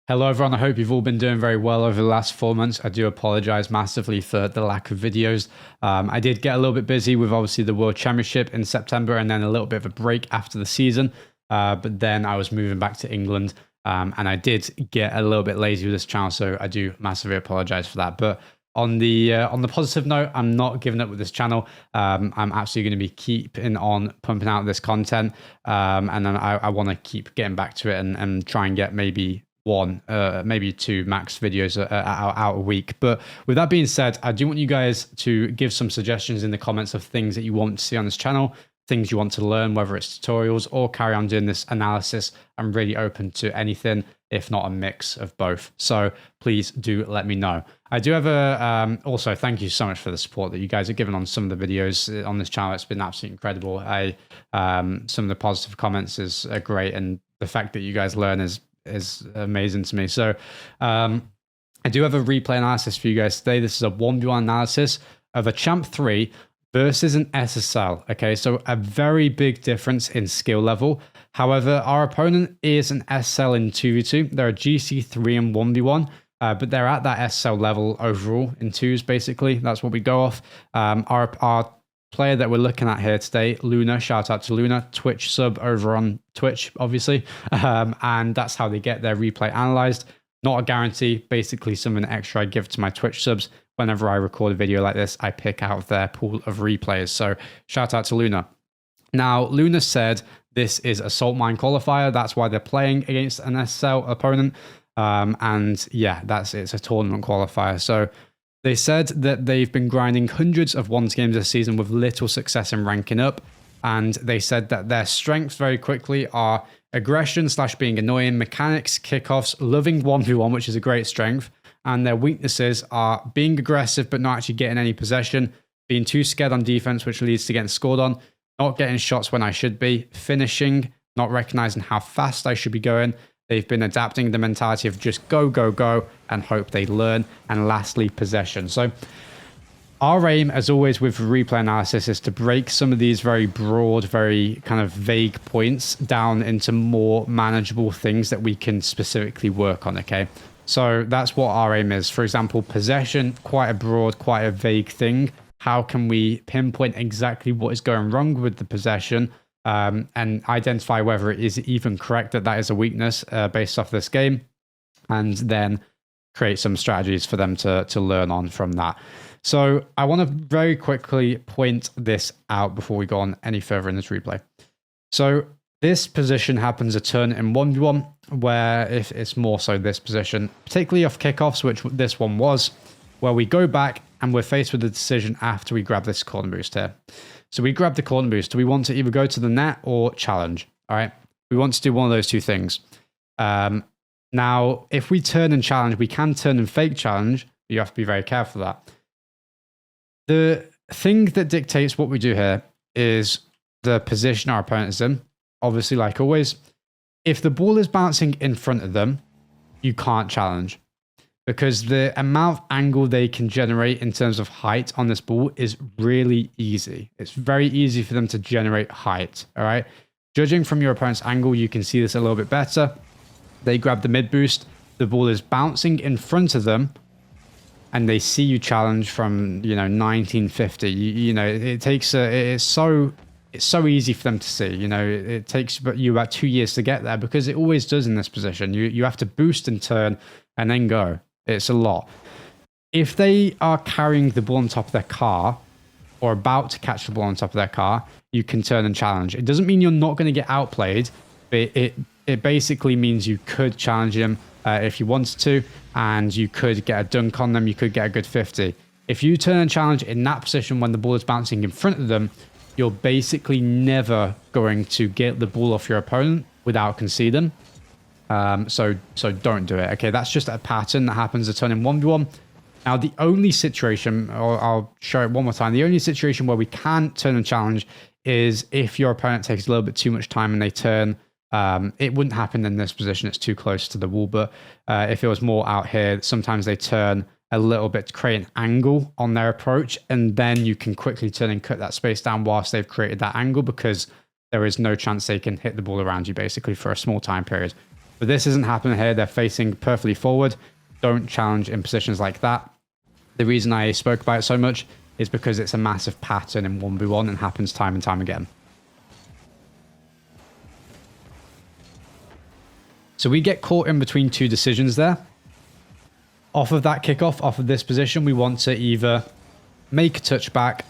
Hello everyone, I hope you've all been doing very well over the last 4 months. I do apologize massively for the lack of videos. I did get a little bit busy with obviously the World Championship in September and then a little bit of a break after the season. But then I was moving back to England and I did get a little bit lazy with this channel, so I do massively apologize for that. But on the positive note, I'm not giving up with this channel. I'm absolutely going to be keeping on pumping out this content, and then I want to keep getting back to it and try and get maybe one, maybe two max videos out a week. But with that being said, I do want you guys to give some suggestions in the comments of things that you want to see on this channel, things you want to learn, whether it's tutorials or carry on doing this analysis. I'm really open to anything, if not a mix of both. So please do let me know. I do have also thank you so much for the support that you guys are giving on some of the videos on this channel. It's been absolutely incredible. Some of the positive comments are great, and the fact that you guys learn is amazing to me. So I do have a replay analysis for you guys today. This is a 1v1 analysis of a Champ 3 versus an SSL. Okay, so a very big difference in skill level. However, our opponent is an SSL in 2v2. They're a GC3 and 1v1, but they're at that SSL level overall in 2s, basically. That's what we go off. Our player that we're looking at here today, Luna, shout out to Luna, Twitch sub over on Twitch, obviously. And that's how they get their replay analyzed. Not a guarantee, basically something extra I give to my Twitch subs. Whenever I record a video like this, I pick out their pool of replays. So shout out to Luna. Now, Luna said this is a salt mine qualifier. That's why they're playing against an SSL opponent. And yeah, it's a tournament qualifier. So they said that they've been grinding hundreds of ones games this season with little success in ranking up. And they said that their strengths very quickly are aggression / being annoying, mechanics, kickoffs, loving 1v1, which is a great strength. And their weaknesses are being aggressive but not actually getting any possession, being too scared on defense, which leads to getting scored on, not getting shots when I should be, finishing, not recognizing how fast I should be going. They've been adapting the mentality of just go, go, go, and hope they learn. And lastly, possession. So our aim, as always with replay analysis, is to break some of these very broad, very kind of vague points down into more manageable things that we can specifically work on, okay? So that's what our aim is. For example, possession, quite a broad, quite a vague thing. How can we pinpoint exactly what is going wrong with the possession? And identify whether it is even correct that is a weakness based off this game, and then create some strategies for them to learn on from that. So I want to very quickly point this out before we go on any further in this replay. So this position happens a turn in 1v1, where if it's more so this position, particularly off kickoffs, which this one was, where we go back and we're faced with a decision after we grab this corner boost here. So we grab the corner boost. Do we want to either go to the net or challenge? All right. We want to do one of those two things. Now, if we turn and challenge, we can turn and fake challenge, but you have to be very careful of that. The thing that dictates what we do here is the position our opponent is in. Obviously, like always, if the ball is bouncing in front of them, you can't challenge, because the amount of angle they can generate in terms of height on this ball is really easy. It's very easy for them to generate height, all right? Judging from your opponent's angle, you can see this a little bit better. They grab the mid boost, the ball is bouncing in front of them, and they see you challenge from, 1950. It's so easy for them to see. It takes you about 2 years to get there, because it always does in this position. You have to boost and turn and then go. It's a lot. If they are carrying the ball on top of their car or about to catch the ball on top of their car, you can turn and challenge. It doesn't mean you're not going to get outplayed, but it basically means you could challenge them if you wanted to, and you could get a dunk on them. You could get a good 50. If you turn and challenge in that position when the ball is bouncing in front of them, you're basically never going to get the ball off your opponent without conceding. So don't do it. Okay, that's just a pattern that happens a ton in 1v1. Now, the only situation, or I'll show it one more time, the only situation where we can turn and challenge is if your opponent takes a little bit too much time and they turn. It wouldn't happen in this position. It's too close to the wall. But if it was more out here, sometimes they turn a little bit to create an angle on their approach, and then you can quickly turn and cut that space down whilst they've created that angle, because there is no chance they can hit the ball around you basically for a small time period. But this isn't happening here. They're facing perfectly forward. Don't challenge in positions like that. The reason I spoke about it so much is because it's a massive pattern in 1v1 and happens time and time again. So we get caught in between two decisions there. Off of that kickoff, off of this position, we want to either make a touchback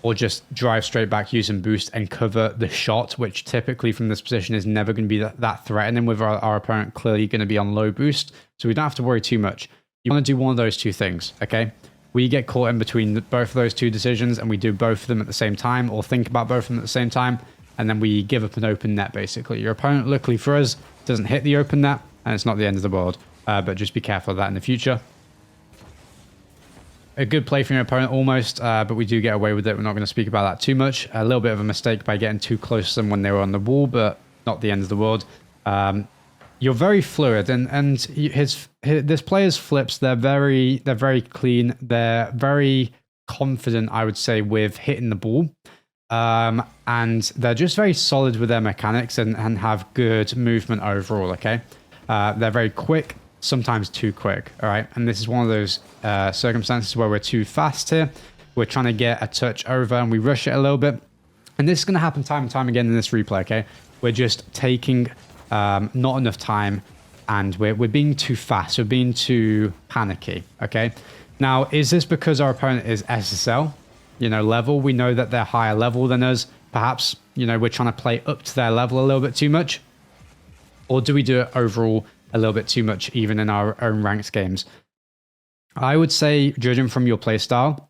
or just drive straight back using boost and cover the shot, which typically from this position is never going to be that threatening with our opponent clearly going to be on low boost. So we don't have to worry too much. You want to do one of those two things, okay? We get caught in between both of those two decisions and we do both of them at the same time or think about both of them at the same time. And then we give up an open net, basically. Your opponent, luckily for us, doesn't hit the open net and it's not the end of the world. But just be careful of that in the future. A good play from your opponent almost, but we do get away with it. We're not going to speak about that too much. A little bit of a mistake by getting too close to them when they were on the wall, but not the end of the world. You're very fluid, and this player's flips, they're very clean. They're very confident, I would say, with hitting the ball. And they're just very solid with their mechanics and have good movement overall, okay? They're very quick. Sometimes too quick, all right? And this is one of those circumstances where we're too fast here. We're trying to get a touch over and we rush it a little bit. And this is going to happen time and time again in this replay, okay? We're just taking not enough time and we're being too fast. We're being too panicky, okay? Now, is this because our opponent is SSL, level? We know that they're higher level than us. Perhaps, we're trying to play up to their level a little bit too much. Or do we do it overall a little bit too much, even in our own ranked games? I would say, judging from your playstyle,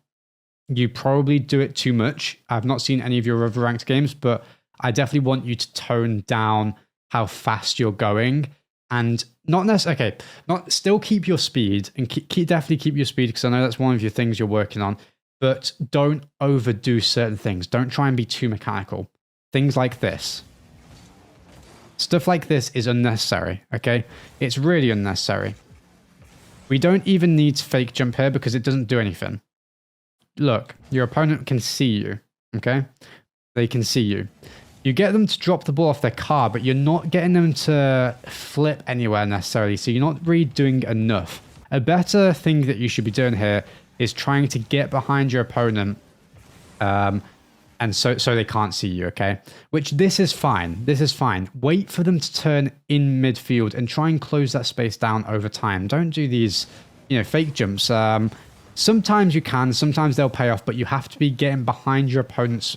you probably do it too much. I've not seen any of your other ranked games, but I definitely want you to tone down how fast you're going and not necessarily, still keep your speed and definitely keep your speed because I know that's one of your things you're working on, but don't overdo certain things. Don't try and be too mechanical. Things like this. Stuff like this is unnecessary, okay? It's really unnecessary. We don't even need to fake jump here because it doesn't do anything. Look, your opponent can see you, okay? They can see you. You get them to drop the ball off their car, but you're not getting them to flip anywhere necessarily, so you're not really doing enough. A better thing that you should be doing here is trying to get behind your opponent and so they can't see you, okay? Which this is fine. This is fine. Wait for them to turn in midfield and try and close that space down over time. Don't do these, fake jumps. Sometimes you can, sometimes they'll pay off, but you have to be getting behind your opponent's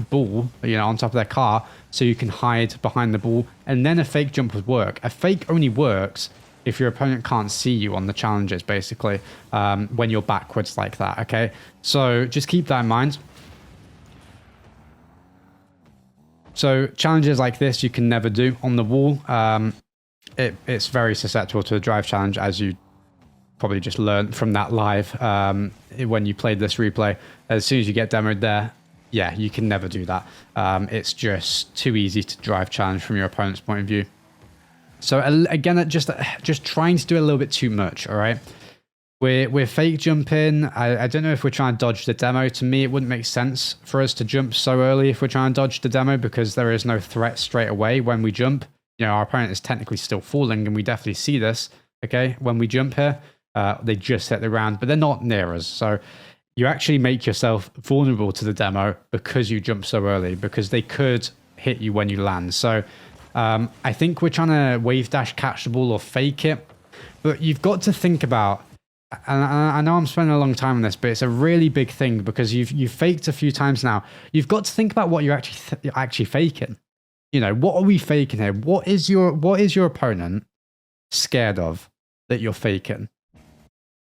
ball, on top of their car, so you can hide behind the ball, and then a fake jump would work. A fake only works if your opponent can't see you on the challenges, basically, when you're backwards like that, okay? So just keep that in mind. So challenges like this you can never do on the wall. It's very susceptible to a drive challenge, as you probably just learned from that live when you played this replay. As soon as you get demoed there, yeah, you can never do that. It's just too easy to drive challenge from your opponent's point of view. So again, just trying to do a little bit too much, all right? We're fake jumping. I don't know if we're trying to dodge the demo. To me, it wouldn't make sense for us to jump so early if we're trying to dodge the demo because there is no threat straight away when we jump. Our opponent is technically still falling and we definitely see this, okay? When we jump here, they just hit the ground, but they're not near us. So you actually make yourself vulnerable to the demo because you jump so early because they could hit you when you land. So I think we're trying to wave dash catch the ball or fake it, but you've got to think about, and I know I'm spending a long time on this, but it's a really big thing because you've faked a few times now. You've got to think about what you're actually faking. What are we faking here? What is your opponent scared of that you're faking?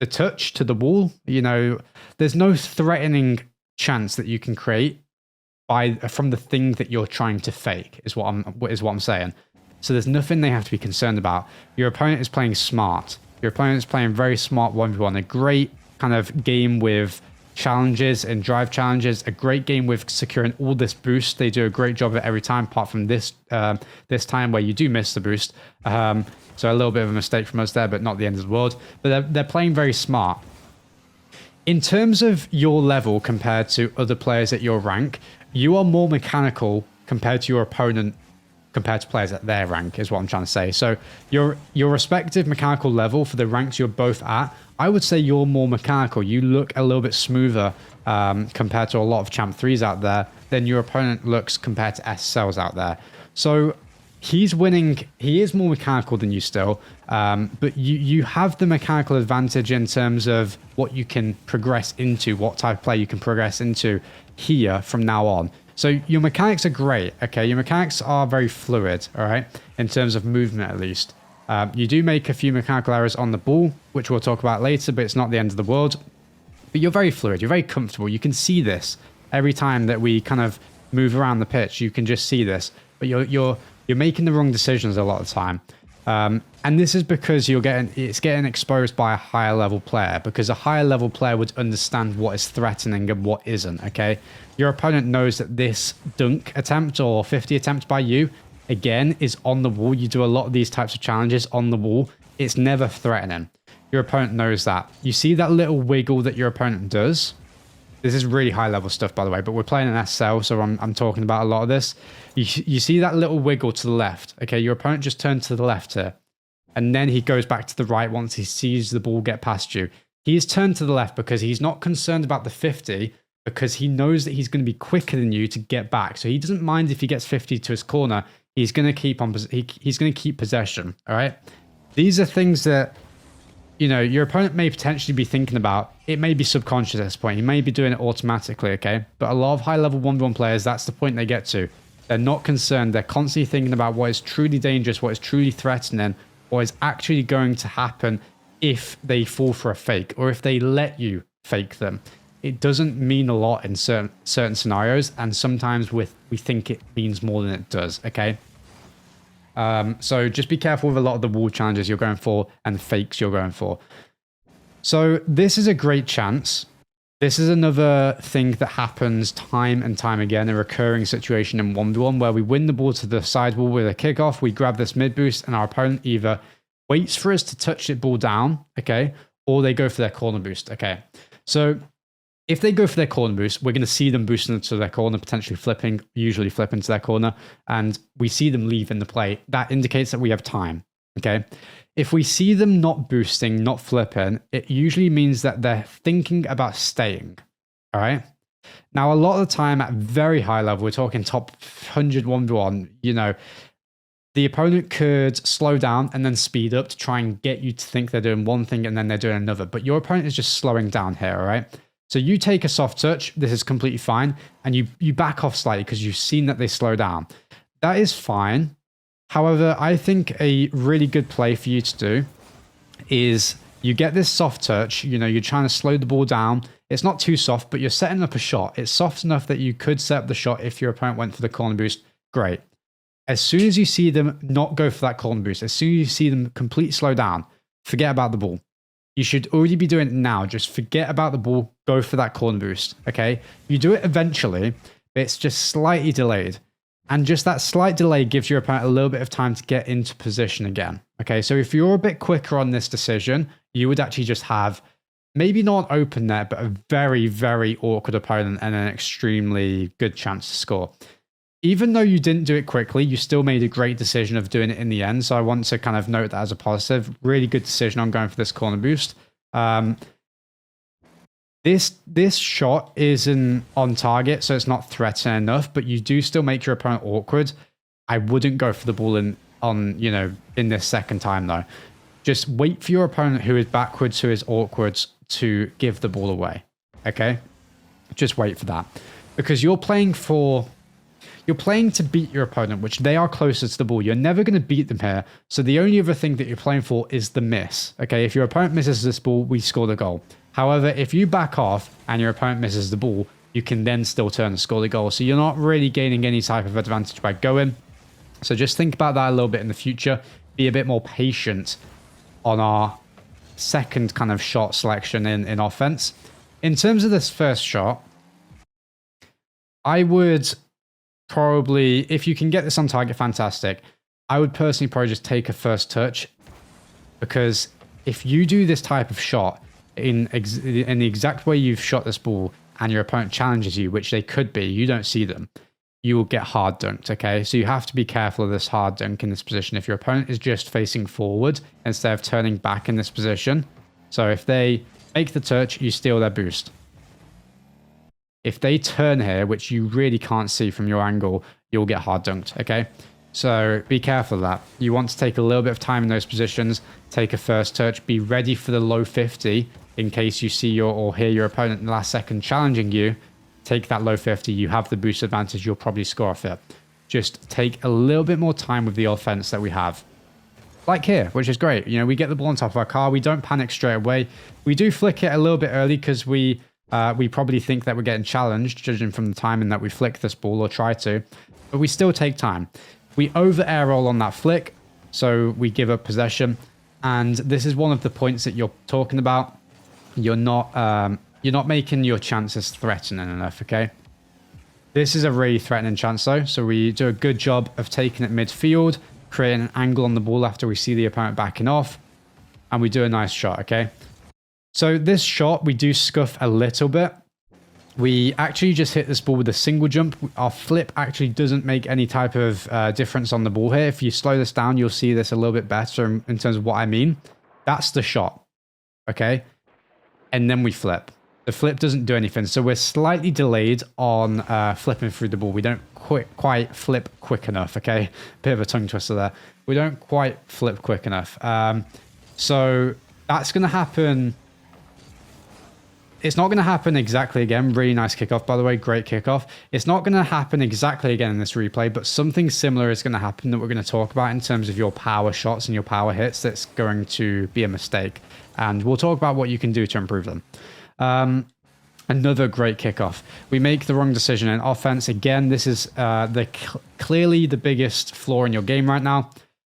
The touch to the wall? There's no threatening chance that you can create from the thing that you're trying to fake. Is what I'm saying. So there's nothing they have to be concerned about. Your opponent is playing smart. Your opponent is playing very smart 1v1. A great kind of game with challenges and drive challenges. A great game with securing all this boost. They do a great job of it every time, apart from this time where you do miss the boost. So a little bit of a mistake from us there, but not the end of the world. But they're playing very smart. In terms of your level compared to other players at your rank, you are more mechanical compared to your opponent compared to players at their rank is what I'm trying to say. So your respective mechanical level for the ranks you're both at, I would say you're more mechanical. You look a little bit smoother compared to a lot of Champ 3s out there than your opponent looks compared to SSLs out there. So he's winning. He is more mechanical than you still, but you have the mechanical advantage in terms of what you can progress into, what type of play you can progress into here from now on. So your mechanics are great, okay? Your mechanics are very fluid, all right? In terms of movement, at least. You do make a few mechanical errors on the ball, which we'll talk about later, but it's not the end of the world. But you're very fluid. You're very comfortable. You can see this every time that we kind of move around the pitch. You can just see this. But you're making the wrong decisions a lot of the time. And this is because it's getting exposed by a higher level player, because a higher level player would understand what is threatening and what isn't, okay? Your opponent knows that this dunk attempt or 50 attempt by you, again, is on the wall. You do a lot of these types of challenges on the wall. It's never threatening. Your opponent knows that. You see that little wiggle that your opponent does? This is really high level stuff, by the way, but we're playing an SSL, so I'm talking about a lot of this. You see that little wiggle to the left, okay? Your opponent just turned to the left here, and then he goes back to the right once he sees the ball get past you. He's turned to the left because he's not concerned about the 50, because he knows that he's going to be quicker than you to get back. So he doesn't mind if he gets 50 to his corner. He's going to keep on. He's going to keep possession. All right. These are things that, you know, your opponent may potentially be thinking about. It may be subconscious at this point. He may be doing it automatically. Okay. But a lot of high level 1v1 players, that's the point they get to. They're not concerned. They're constantly thinking about what is truly dangerous, what is truly threatening, what is actually going to happen if they fall for a fake or if they let you fake them. It doesn't mean a lot in certain scenarios, and sometimes we think it means more than it does, okay? So just be careful with a lot of the wall challenges you're going for and the fakes you're going for. So this is a great chance. This is another thing that happens time and time again, a recurring situation in 1v1 where we win the ball to the sidewall with a kickoff, we grab this mid boost, and our opponent either waits for us to touch the ball down, okay, or they go for their corner boost, okay? So if they go for their corner boost, we're going to see them boosting to their corner, potentially flipping, usually flipping to their corner, and we see them leave in the play. That indicates that we have time, okay? If we see them not boosting, not flipping, it usually means that they're thinking about staying, all right? Now, a lot of the time at very high level, we're talking top 100 1v1, you know, the opponent could slow down and then speed up to try and get you to think they're doing one thing and then they're doing another. But your opponent is just slowing down here, all right? So you take a soft touch, this is completely fine, and you back off slightly because you've seen that they slow down. That is fine. However, I think a really good play for you to do is you get this soft touch, you know, you're trying to slow the ball down. It's not too soft, but you're setting up a shot. It's soft enough that you could set up the shot if your opponent went for the corner boost. Great. As soon as you see them not go for that corner boost, as soon as you see them completely slow down, forget about the ball. You should already be doing it now. Just forget about the ball. Go for that corner boost, okay? You do it eventually, but it's just slightly delayed. And just that slight delay gives your opponent a little bit of time to get into position again, okay? So if you're a bit quicker on this decision, you would actually just have maybe not an open net, but a very, very awkward opponent and an extremely good chance to score. Even though you didn't do it quickly, you still made a great decision of doing it in the end. So I want to kind of note that as a positive. Really good decision on going for this corner boost. This shot isn't on target, so it's not threatening enough, but you do still make your opponent awkward. I wouldn't go for the ball in this second time though. Just wait for your opponent who is backwards, who is awkward, to give the ball away. Okay? Just wait for that. Because you're playing to beat your opponent, which they are closer to the ball. You're never going to beat them here. So the only other thing that you're playing for is the miss. Okay, if your opponent misses this ball, we score the goal. However, if you back off and your opponent misses the ball, you can then still turn and score the goal. So you're not really gaining any type of advantage by going. So just think about that a little bit in the future. Be a bit more patient on our second kind of shot selection in offense. In terms of this first shot, I would probably, if you can get this on target, fantastic. I would personally probably just take a first touch, because if you do this type of shot in the exact way you've shot this ball and your opponent challenges you, which they could be, you don't see them, you will get hard dunked, okay? So you have to be careful of this hard dunk in this position. If your opponent is just facing forward instead of turning back in this position. So if they make the touch, you steal their boost. If they turn here, which you really can't see from your angle, you'll get hard dunked, okay? So be careful of that. You want to take a little bit of time in those positions, take a first touch, be ready for the low 50 in case you see your or hear your opponent in the last second challenging you. Take that low 50, you have the boost advantage, you'll probably score off it. Just take a little bit more time with the offense that we have. Like here, which is great. You know, we get the ball on top of our car, we don't panic straight away. We do flick it a little bit early because we probably think that we're getting challenged, judging from the timing that we flick this ball or try to. But we still take time. We over air roll on that flick, so we give up possession. And this is one of the points that you're talking about. You're not making your chances threatening enough, okay? This is a really threatening chance though, so we do a good job of taking it midfield, creating an angle on the ball after we see the opponent backing off, and we do a nice shot, okay? So this shot, we do scuff a little bit. We actually just hit this ball with a single jump. Our flip actually doesn't make any type of difference on the ball here. If you slow this down, you'll see this a little bit better in terms of what I mean. That's the shot, okay? And then we flip. The flip doesn't do anything, so we're slightly delayed on flipping through the ball. We don't quite flip quick enough, okay? Bit of a tongue twister there. We don't quite flip quick enough. So that's going to happen. It's not going to happen exactly again. Really nice kickoff, by the way. Great kickoff. It's not going to happen exactly again in this replay, but something similar is going to happen that we're going to talk about in terms of your power shots and your power hits. That's going to be a mistake. And we'll talk about what you can do to improve them. Another great kickoff. We make the wrong decision in offense. Again, this is clearly the biggest flaw in your game right now,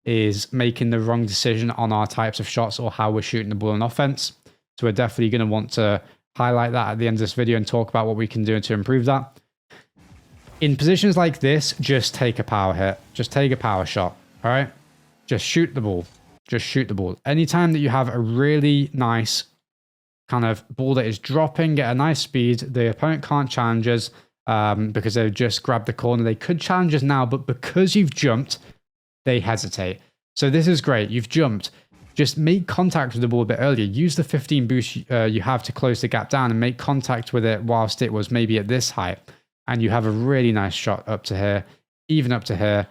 is making the wrong decision on our types of shots or how we're shooting the ball in offense. So we're definitely going to want to highlight that at the end of this video and talk about what we can do to improve that. In positions like this, just take a power hit. Just take a power shot. All right? Just shoot the ball. Just shoot the ball. Anytime that you have a really nice kind of ball that is dropping at a nice speed, the opponent can't challenge us because they've just grabbed the corner. They could challenge us now, but because you've jumped, they hesitate. So this is great. You've jumped. Just make contact with the ball a bit earlier. Use the 15 boost you have to close the gap down and make contact with it whilst it was maybe at this height. And you have a really nice shot up to here, even up to here.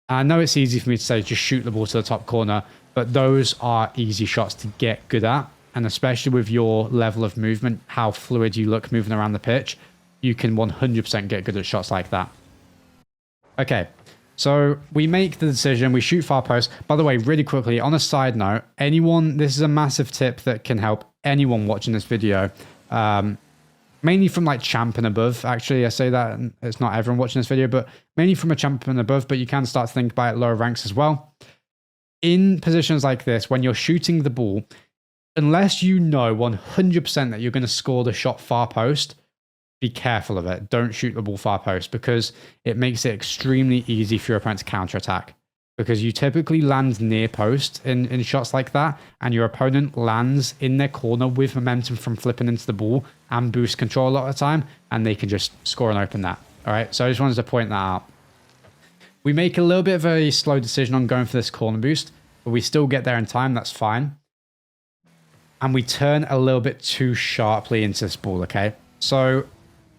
I know it's easy for me to say just shoot the ball to the top corner, but those are easy shots to get good at. And especially with your level of movement, how fluid you look moving around the pitch, you can 100% get good at shots like that. Okay, so we make the decision, we shoot far post. By the way, really quickly, on a side note, this is a massive tip that can help anyone watching this video. Mainly from like champ and above. Actually, I say that, and it's not everyone watching this video, but mainly from a champ and above, but you can start to think about it lower ranks as well. In positions like this, when you're shooting the ball, unless you know 100% that you're going to score the shot far post, be careful of it. Don't shoot the ball far post because it makes it extremely easy for your opponent to counterattack. Because you typically land near post in shots like that, and your opponent lands in their corner with momentum from flipping into the ball and boost control a lot of the time, and they can just score and open that. All right, so I just wanted to point that out. We make a little bit of a slow decision on going for this corner boost, but we still get there in time. That's fine. And we turn a little bit too sharply into this ball, okay? So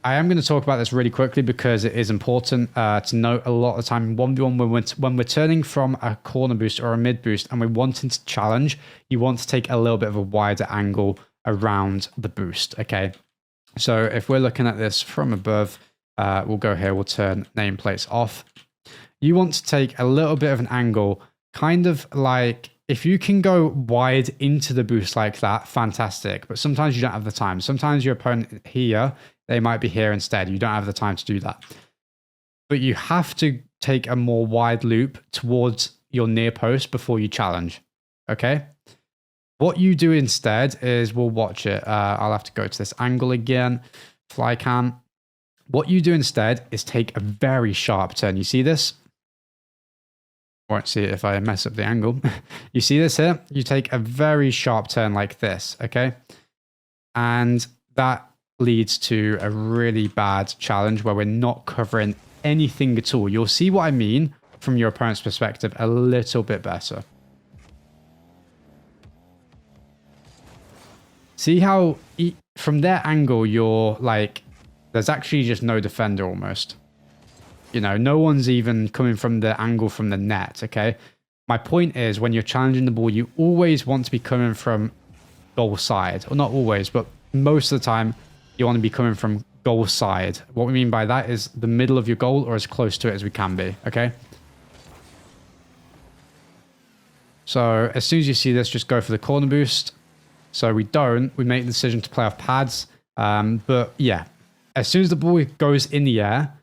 I am going to talk about this really quickly because it is important to note a lot of the time in 1v1 when we're turning from a corner boost or a mid boost and we're wanting to challenge, you want to take a little bit of a wider angle around the boost, okay? So if we're looking at this from above, we'll go here, we'll turn nameplates off. You want to take a little bit of an angle, kind of like, if you can go wide into the boost like that, fantastic. But sometimes you don't have the time. Sometimes your opponent here, they might be here instead. You don't have the time to do that. But you have to take a more wide loop towards your near post before you challenge. Okay? What you do instead is, we'll watch it. I'll have to go to this angle again. Fly cam. What you do instead is take a very sharp turn. You see this? Won't see it if I mess up the angle. You see this here? You take a very sharp turn like this, okay? And that leads to a really bad challenge where we're not covering anything at all. You'll see what I mean from your opponent's perspective a little bit better. See how from their angle, you're like, there's actually just no defender almost. You know, no one's even coming from the angle from the net, okay? My point is, when you're challenging the ball, you always want to be coming from goal side. Or not always, but most of the time, you want to be coming from goal side. What we mean by that is the middle of your goal or as close to it as we can be, okay? So as soon as you see this, just go for the corner boost. So we make the decision to play off pads. But yeah, as soon as the ball goes in the air,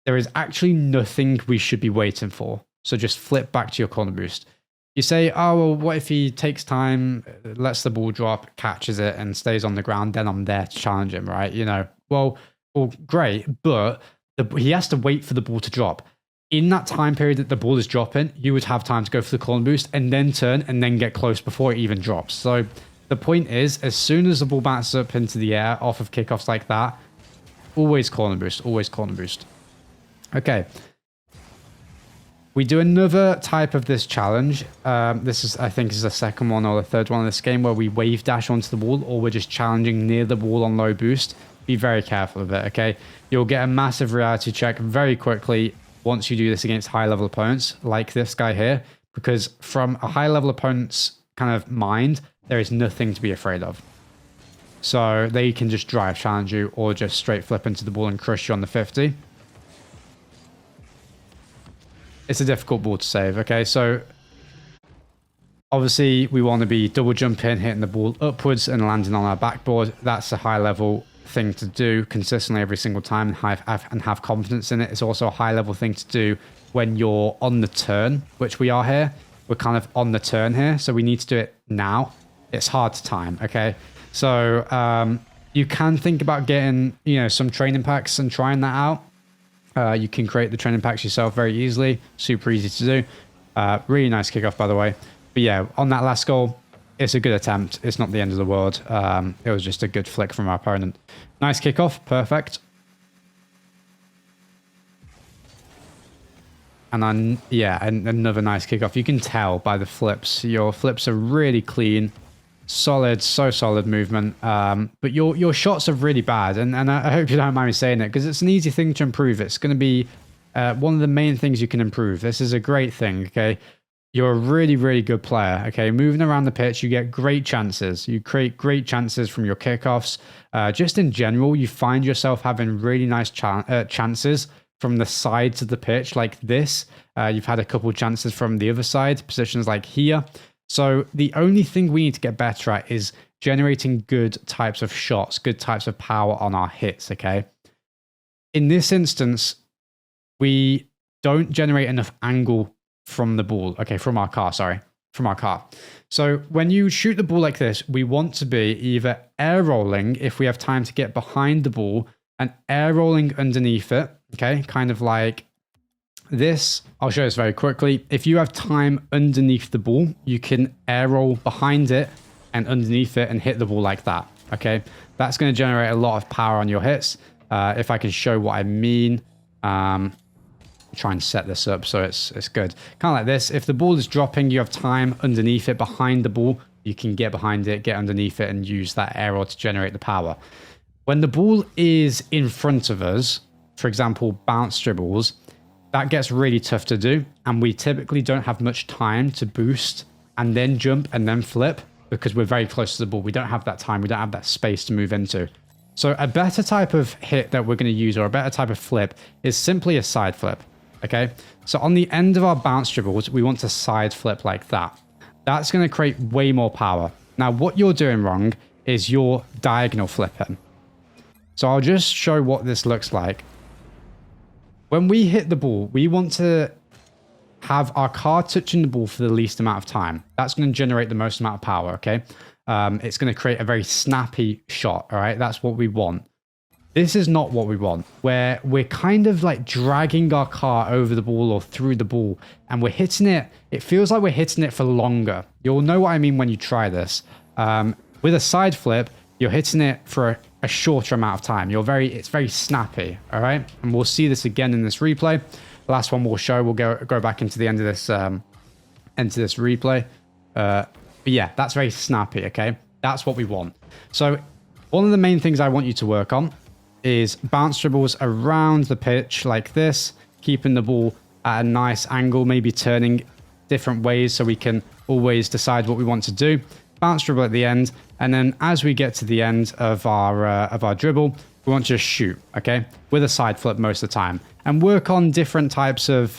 there is actually nothing we should be waiting for. So just flip back to your corner boost. You say, oh, well, what if he takes time, lets the ball drop, catches it, and stays on the ground? Then I'm there to challenge him, right? You know, well, great, but he has to wait for the ball to drop. In that time period that the ball is dropping, you would have time to go for the corner boost and then turn and then get close before it even drops. So the point is, as soon as the ball bounces up into the air off of kickoffs like that, always corner boost, always corner boost. Okay. We do another type of this challenge. This is, I think, is the second one or the third one in this game where we wave dash onto the wall, or we're just challenging near the wall on low boost. Be very careful of it, okay? You'll get a massive reality check very quickly once you do this against high-level opponents like this guy here, because from a high-level opponent's kind of mind, there is nothing to be afraid of. So they can just drive challenge you or just straight flip into the ball and crush you on the 50. It's a difficult ball to save, okay? So obviously we want to be double jumping, hitting the ball upwards and landing on our backboard. That's a high level thing to do consistently every single time and have confidence in it. It's also a high level thing to do when you're on the turn, which we are here. We're kind of on the turn here, so we need to do it now. It's hard to time, okay? So you can think about getting, you know, some training packs and trying that out. You can create the training packs yourself very easily. Super easy to do. Really nice kickoff, by the way. But yeah, on that last goal, it's a good attempt. It's not the end of the world. It was just a good flick from our opponent. Nice kickoff. Perfect. And then, yeah, another nice kickoff. You can tell by the flips. Your flips are really clean. Solid, so solid movement. But your shots are really bad. And I hope you don't mind me saying it, because it's an easy thing to improve. It's going to be one of the main things you can improve. This is a great thing, okay? You're a really, really good player, okay? Moving around the pitch, you get great chances. You create great chances from your kickoffs. Just in general, you find yourself having really nice chances from the sides of the pitch like this. You've had a couple chances from the other side, positions like here. So the only thing we need to get better at is generating good types of shots, good types of power on our hits, okay? In this instance, we don't generate enough angle from the ball. Okay, from our car. So when you shoot the ball like this, we want to be either air rolling if we have time to get behind the ball and air rolling underneath it, okay? Kind of like this. I'll show this very quickly. If you have time underneath the ball, you can air roll behind it and underneath it and hit the ball like that, okay? That's going to generate a lot of power on your hits. If I can show what I mean, try and set this up so it's good. Kind of like this. If the ball is dropping, you have time underneath it, behind the ball, you can get behind it, get underneath it, and use that air roll to generate the power. When the ball is in front of us, for example, bounce dribbles, that gets really tough to do, and we typically don't have much time to boost and then jump and then flip because we're very close to the ball. We don't have that time. We don't have that space to move into. So a better type of hit that we're going to use, or a better type of flip, is simply a side flip, okay? So on the end of our bounce dribbles, we want to side flip like that. That's going to create way more power. Now, what you're doing wrong is you're diagonal flipping. So I'll just show what this looks like. When we hit the ball, we want to have our car touching the ball for the least amount of time. That's going to generate the most amount of power, okay? It's going to create a very snappy shot, all right? That's what we want. This is not what we want, where we're kind of like dragging our car over the ball or through the ball, and we're hitting it. It feels like we're hitting it for longer. You'll know what I mean when you try this. With a side flip, you're hitting it for a shorter amount of time. It's very snappy, all right? And we'll see this again in this replay. The last one we'll show, we'll go back into the end of this replay. But yeah, that's very snappy, okay? That's what we want. So one of the main things I want you to work on is bounce dribbles around the pitch like this, keeping the ball at a nice angle, maybe turning different ways so we can always decide what we want to do. Bounce dribble at the end, and then as we get to the end of our dribble, we want to just shoot, okay, with a side flip most of the time, and work on different types of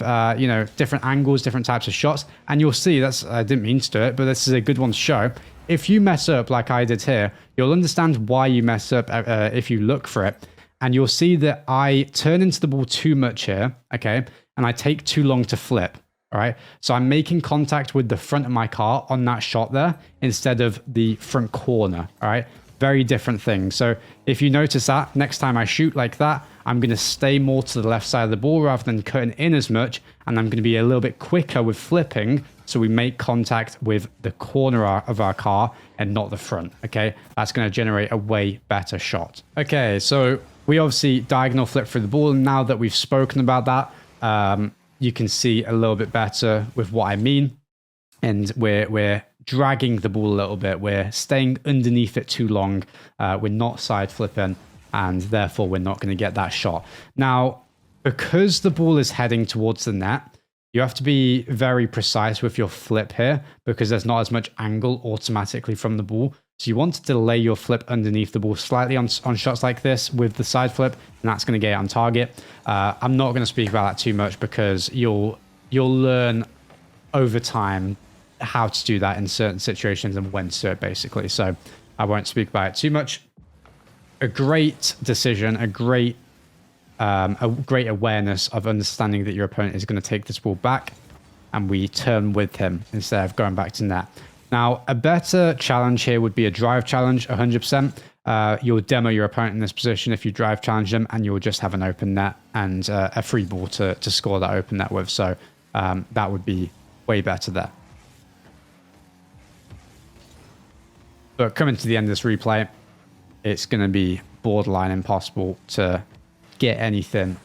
different angles, different types of shots. And you'll see I didn't mean to do it, but this is a good one to show. If you mess up like I did here, you'll understand why you mess up if you look for it. And you'll see that I turn into the ball too much here, okay? And I take too long to flip, all right? So I'm making contact with the front of my car on that shot there instead of the front corner, all right? Very different things. So if you notice that, next time I shoot like that, I'm going to stay more to the left side of the ball rather than cutting in as much. And I'm going to be a little bit quicker with flipping, so we make contact with the corner of our car and not the front, okay? That's going to generate a way better shot. Okay, so we obviously diagonal flip through the ball. And now that we've spoken about that, you can see a little bit better with what I mean. And we're dragging the ball a little bit. We're staying underneath it too long. We're not side flipping, and therefore we're not going to get that shot. Now, because the ball is heading towards the net, you have to be very precise with your flip here because there's not as much angle automatically from the ball. So you want to delay your flip underneath the ball slightly on shots like this with the side flip, and that's going to get it on target. I'm not going to speak about that too much because you'll learn over time how to do that in certain situations and when to do it, basically. So I won't speak about it too much. A great decision, a great awareness of understanding that your opponent is going to take this ball back, and we turn with him instead of going back to net. Now, a better challenge here would be a drive challenge, 100%. You'll demo your opponent in this position if you drive challenge them, and you'll just have an open net and a free ball to score that open net with. So that would be way better there. But coming to the end of this replay, it's going to be borderline impossible to get anything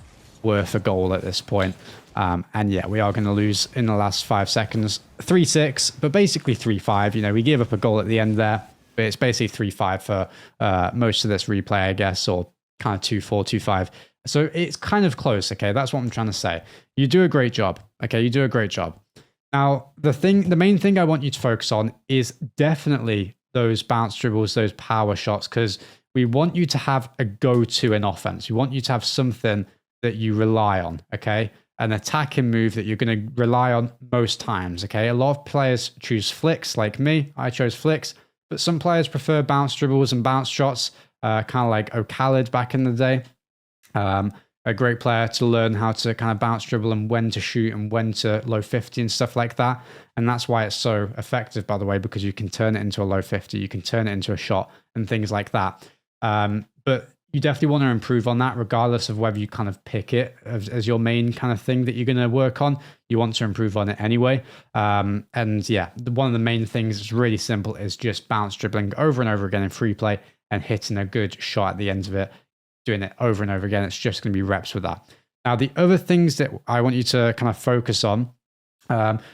worth a goal at this point. And yeah, we are going to lose in the last 5 seconds. 3-6, but basically 3-5. You know, we gave up a goal at the end there, but it's basically 3-5 for most of this replay, I guess, or kind of 2-4, 2-5. So it's kind of close, okay? That's what I'm trying to say. You do a great job, okay? You do a great job. Now, the main thing I want you to focus on is definitely those bounce dribbles, those power shots, because we want you to have a go-to in offense. We want you to have something that you rely on, okay? An attacking move that you're going to rely on most times, okay? A lot of players choose flicks, like me. I chose flicks, but some players prefer bounce dribbles and bounce shots, kind of like O'Khalid back in the day. A great player to learn how to kind of bounce dribble and when to shoot and when to low 50 and stuff like that. And that's why it's so effective, by the way, because you can turn it into a low 50, you can turn it into a shot and things like that. But you definitely want to improve on that regardless of whether you kind of pick it as your main kind of thing that you're going to work on. You want to improve on it anyway. And yeah, one of the main things that's really simple is just bounce dribbling over and over again in free play and hitting a good shot at the end of it. Doing it over and over again. It's just going to be reps with that. Now, the other things that I want you to kind of focus on.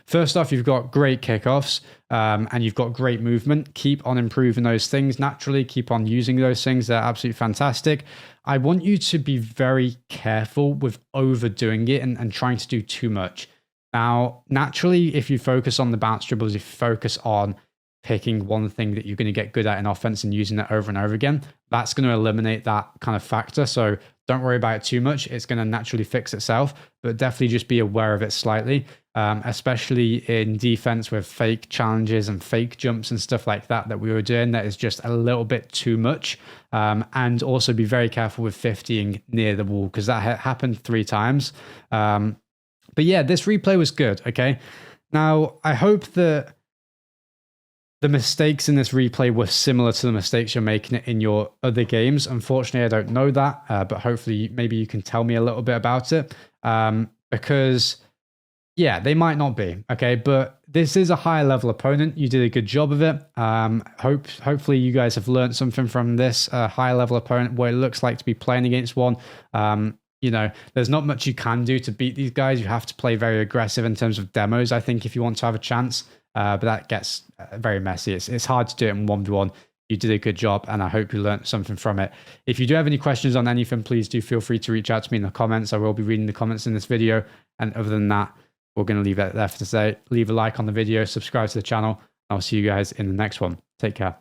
First off, you've got great kickoffs and you've got great movement. Keep on improving those things naturally. Keep on using those things. They're absolutely fantastic. I want you to be very careful with overdoing it and trying to do too much. Now, naturally, if you focus on the bounce dribbles, if you focus on picking one thing that you're going to get good at in offense and using it over and over again, that's going to eliminate that kind of factor. So don't worry about it too much. It's going to naturally fix itself, but definitely just be aware of it slightly, especially in defense with fake challenges and fake jumps and stuff like that we were doing. That is just a little bit too much. And also be very careful with 50ing near the wall because that happened 3 times. But yeah, this replay was good. Okay. Now, I hope that the mistakes in this replay were similar to the mistakes you're making in your other games. Unfortunately, I don't know that, but hopefully maybe you can tell me a little bit about it. Because Yeah, they might not be, okay, but this is a higher level opponent. You did a good job of it. Hopefully you guys have learned something from this higher level opponent, what it looks like to be playing against one. You know, there's not much you can do to beat these guys. You have to play very aggressive in terms of demos, I think, if you want to have a chance. But that gets very messy. It's hard to do it in 1v1. You did a good job, and I hope you learned something from it. If you do have any questions on anything, please do feel free to reach out to me in the comments. I will be reading the comments in this video. And other than that, we're going to leave it there for today. Leave a like on the video, subscribe to the channel. I'll see you guys in the next one. Take care.